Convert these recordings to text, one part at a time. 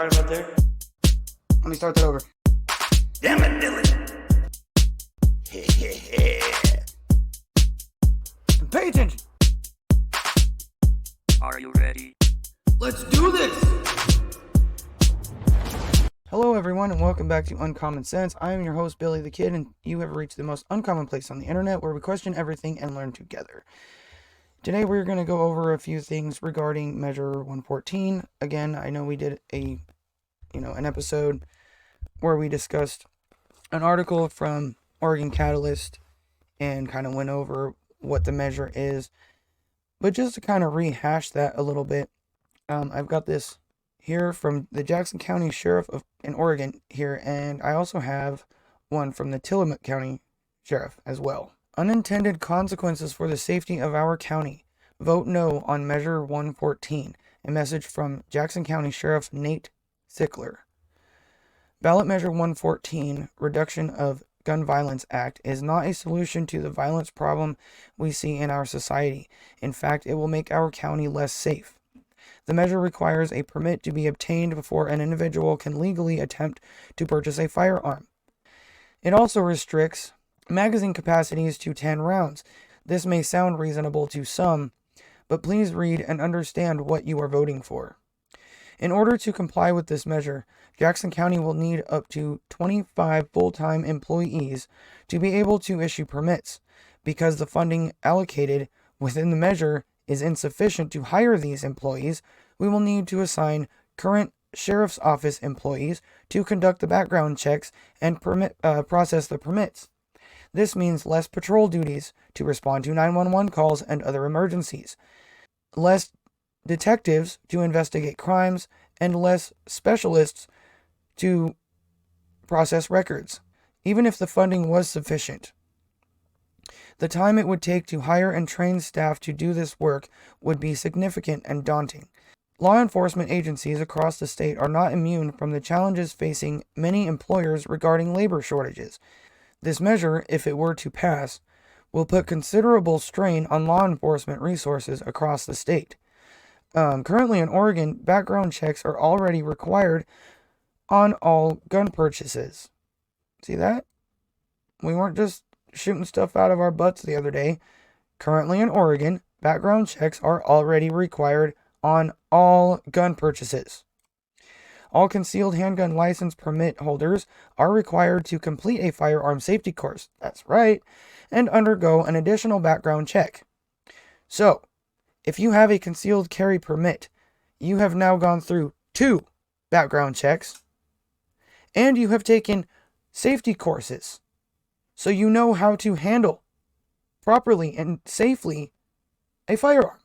right about there? Let me start that over. Damn it, Dylan. Pay attention. Are you ready? Let's do this! Hello everyone and welcome back to Uncommon Sense. I am your host Billy the Kid and you have reached the most uncommon place on the internet where we question everything and learn together. Today we're going to go over a few things regarding Measure 114. Again, I know we did an episode where we discussed an article from Oregon Catalyst and kind of went over what the measure is. But just to kind of rehash that a little bit, I've got this here from the Jackson County Sheriff in Oregon here, and I also have one from the Tillamook County Sheriff as well. Unintended consequences for the safety of our county. Vote no on Measure 114. A message from Jackson County Sheriff Nate Sickler. Ballot Measure 114, Reduction of Gun Violence Act, is not a solution to the violence problem we see in our society. In fact, it will make our county less safe. The measure requires a permit to be obtained before an individual can legally attempt to purchase a firearm. It also restricts magazine capacities to 10 rounds. This may sound reasonable to some, but please read and understand what you are voting for. In order to comply with this measure, Jackson County will need up to 25 full-time employees to be able to issue permits. Because the funding allocated within the measure is insufficient to hire these employees, we will need to assign current Sheriff's Office employees to conduct the background checks and process the permits. This means less patrol duties to respond to 911 calls and other emergencies, less detectives to investigate crimes, and less specialists to process records, even if the funding was sufficient. The time it would take to hire and train staff to do this work would be significant and daunting. Law enforcement agencies across the state are not immune from the challenges facing many employers regarding labor shortages. This measure, if it were to pass, will put considerable strain on law enforcement resources across the state. Currently in Oregon, background checks are already required on all gun purchases. See that? We weren't just shooting stuff out of our butts the other day. Currently in Oregon, background checks are already required on all gun purchases. All concealed handgun license permit holders are required to complete a firearm safety course. That's right. And undergo an additional background check. So, if you have a concealed carry permit, you have now gone through 2 background checks, and you have taken safety courses, so you know how to handle properly and safely a firearm.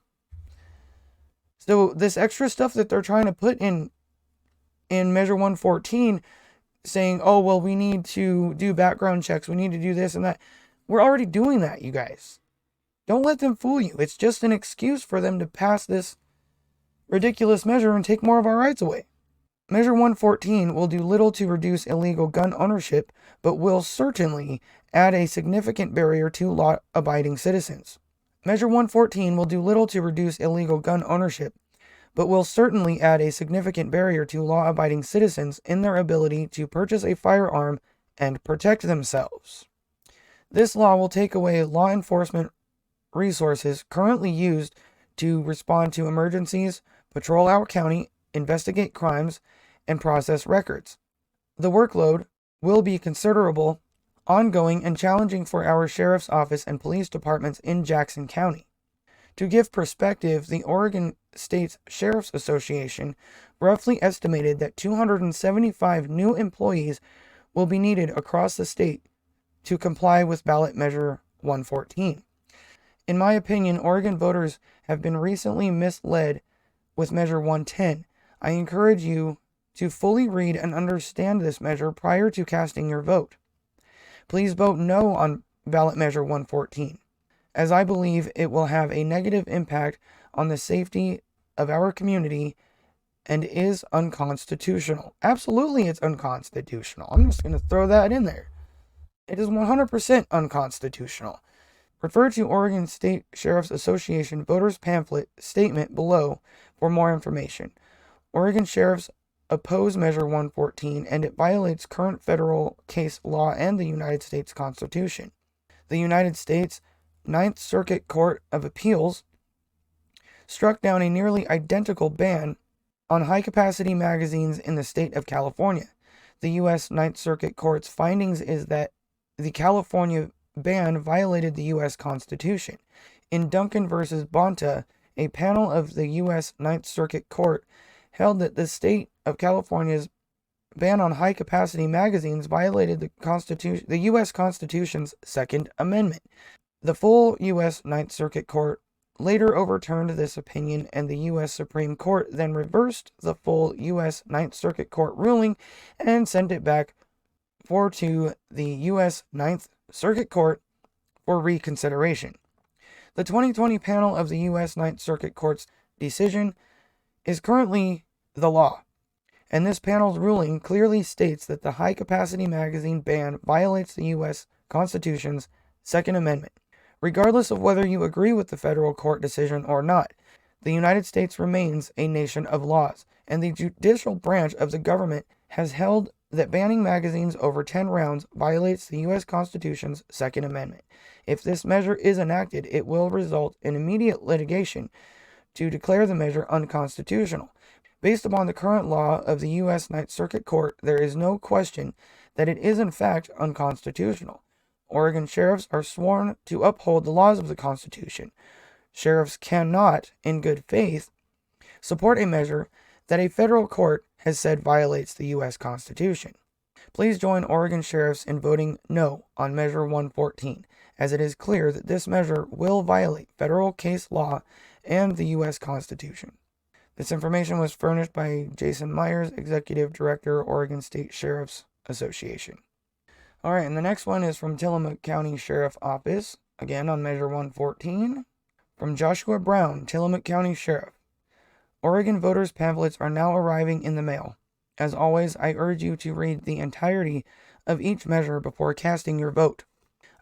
So this extra stuff that they're trying to put in Measure 114, saying, oh, well, we need to do background checks, we need to do this and that. We're already doing that, you guys. Don't let them fool you. It's just an excuse for them to pass this ridiculous measure and take more of our rights away. Measure 114 will do little to reduce illegal gun ownership, but will certainly add a significant barrier to law-abiding citizens. Measure 114 will do little to reduce illegal gun ownership, but will certainly add a significant barrier to law-abiding citizens in their ability to purchase a firearm and protect themselves. This law will take away law enforcement resources currently used to respond to emergencies, patrol our county, investigate crimes, and process records. The workload will be considerable, ongoing, and challenging for our Sheriff's Office and police departments in Jackson County. To give perspective, the Oregon State Sheriff's Association roughly estimated that 275 new employees will be needed across the state to comply with ballot measure 114. In my opinion, Oregon voters have been recently misled with measure 110. I encourage you to fully read and understand this measure prior to casting your vote. Please vote no on ballot measure 114, as I believe it will have a negative impact on the safety of our community and is unconstitutional. Absolutely, it's unconstitutional. I'm just going to throw that in there. It is 100% unconstitutional. Refer to Oregon State Sheriff's Association voters pamphlet statement below for more information. Oregon Sheriff's oppose Measure 114, and it violates current federal case law and the United States Constitution. The United States Ninth Circuit Court of Appeals struck down a nearly identical ban on high-capacity magazines in the state of California. The U.S. Ninth Circuit Court's findings is that the California ban violated the U.S. Constitution. In Duncan versus Bonta, a panel of the U.S. Ninth Circuit Court held that the state of California's ban on high-capacity magazines violated the U.S. Constitution's Second Amendment. The full U.S. Ninth Circuit Court later overturned this opinion, and the U.S. Supreme Court then reversed the full U.S. Ninth Circuit Court ruling and sent it back to the U.S. Ninth Circuit Court for reconsideration. The 2020 panel of the U.S. Ninth Circuit Court's decision is currently the law, and this panel's ruling clearly states that the high-capacity magazine ban violates the U.S. Constitution's Second Amendment. Regardless of whether you agree with the federal court decision or not, the United States remains a nation of laws, and the judicial branch of the government has held that banning magazines over 10 rounds violates the U.S. Constitution's Second Amendment. If this measure is enacted, it will result in immediate litigation to declare the measure unconstitutional. Based upon the current law of the U.S. Ninth Circuit Court, there is no question that it is in fact unconstitutional. Oregon sheriffs are sworn to uphold the laws of the Constitution. Sheriffs cannot, in good faith, support a measure that a federal court has said violates the U.S. Constitution. Please join Oregon sheriffs in voting no on Measure 114, as it is clear that this measure will violate federal case law and the U.S. Constitution. This information was furnished by Jason Myers, Executive Director, Oregon State Sheriff's Association. Alright, and the next one is from Tillamook County Sheriff Office, again on Measure 114. From Joshua Brown, Tillamook County Sheriff. Oregon voters' pamphlets are now arriving in the mail. As always, I urge you to read the entirety of each measure before casting your vote.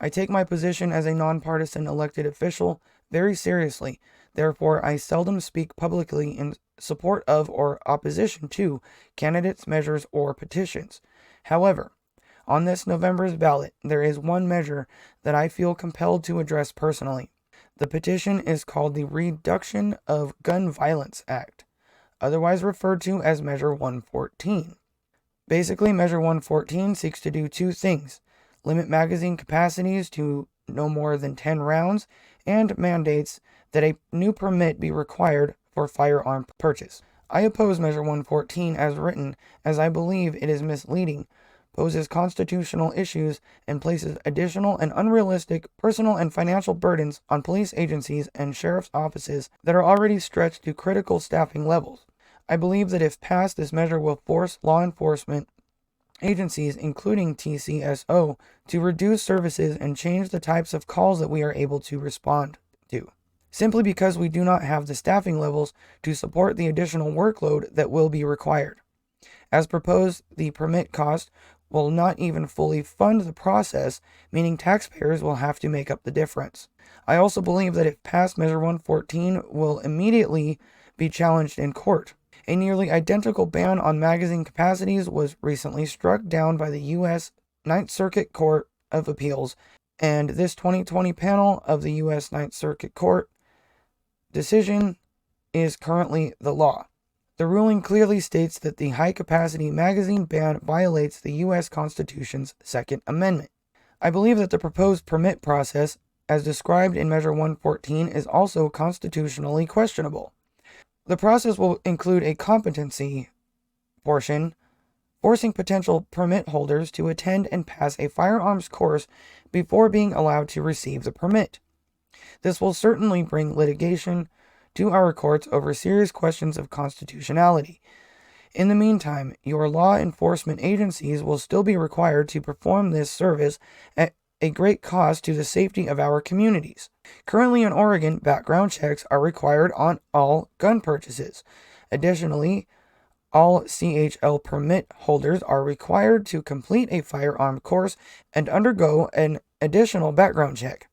I take my position as a nonpartisan elected official very seriously. Therefore, I seldom speak publicly in support of or opposition to candidates, measures, or petitions. However, on this November's ballot, there is one measure that I feel compelled to address personally. The petition is called the Reduction of Gun Violence Act, otherwise referred to as Measure 114. Basically, Measure 114 seeks to do two things: limit magazine capacities to no more than 10 rounds, and mandates that a new permit be required for firearm purchase. I oppose Measure 114 as written, as I believe it is misleading, poses constitutional issues, and places additional and unrealistic personal and financial burdens on police agencies and sheriff's offices that are already stretched to critical staffing levels. I believe that if passed, this measure will force law enforcement agencies, including TCSO, to reduce services and change the types of calls that we are able to respond to, simply because we do not have the staffing levels to support the additional workload that will be required. As proposed, the permit cost will not even fully fund the process, meaning taxpayers will have to make up the difference. I also believe that if passed, Measure 114 will immediately be challenged in court. A nearly identical ban on magazine capacities was recently struck down by the U.S. Ninth Circuit Court of Appeals, and this 2020 panel of the U.S. Ninth Circuit Court decision is currently the law. The ruling clearly states that the high-capacity magazine ban violates the U.S. Constitution's Second Amendment. I believe that the proposed permit process, as described in Measure 114, is also constitutionally questionable. The process will include a competency portion, forcing potential permit holders to attend and pass a firearms course before being allowed to receive the permit. This will certainly bring litigation to our courts over serious questions of constitutionality. In the meantime, your law enforcement agencies will still be required to perform this service at a great cost to the safety of our communities. Currently in Oregon, background checks are required on all gun purchases. Additionally, all CHL permit holders are required to complete a firearm course and undergo an additional background check.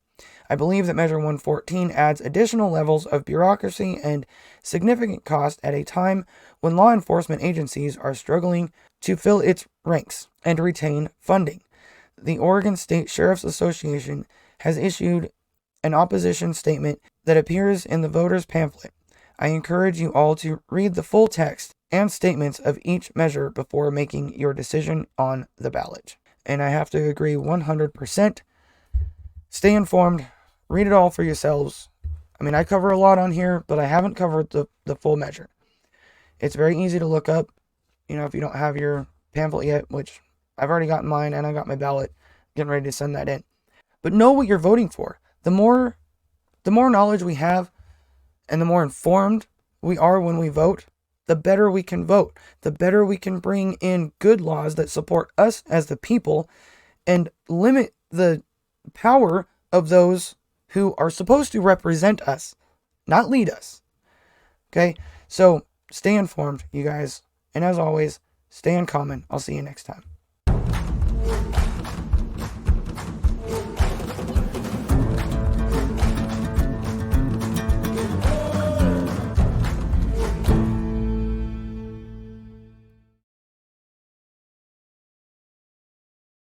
I believe that Measure 114 adds additional levels of bureaucracy and significant cost at a time when law enforcement agencies are struggling to fill its ranks and retain funding. The Oregon State Sheriff's Association has issued an opposition statement that appears in the voters' pamphlet. I encourage you all to read the full text and statements of each measure before making your decision on the ballot. And I have to agree 100%. Stay informed. Read it all for yourselves. I mean, I cover a lot on here, but I haven't covered the full measure. It's very easy to look up, if you don't have your pamphlet yet, which I've already gotten mine and I got my ballot, getting ready to send that in. But know what you're voting for. The more knowledge we have and the more informed we are when we vote, the better we can vote. The better we can bring in good laws that support us as the people and limit the power of those who are supposed to represent us, not lead us. Okay? So stay informed, you guys. And as always, stay uncommon. I'll see you next time.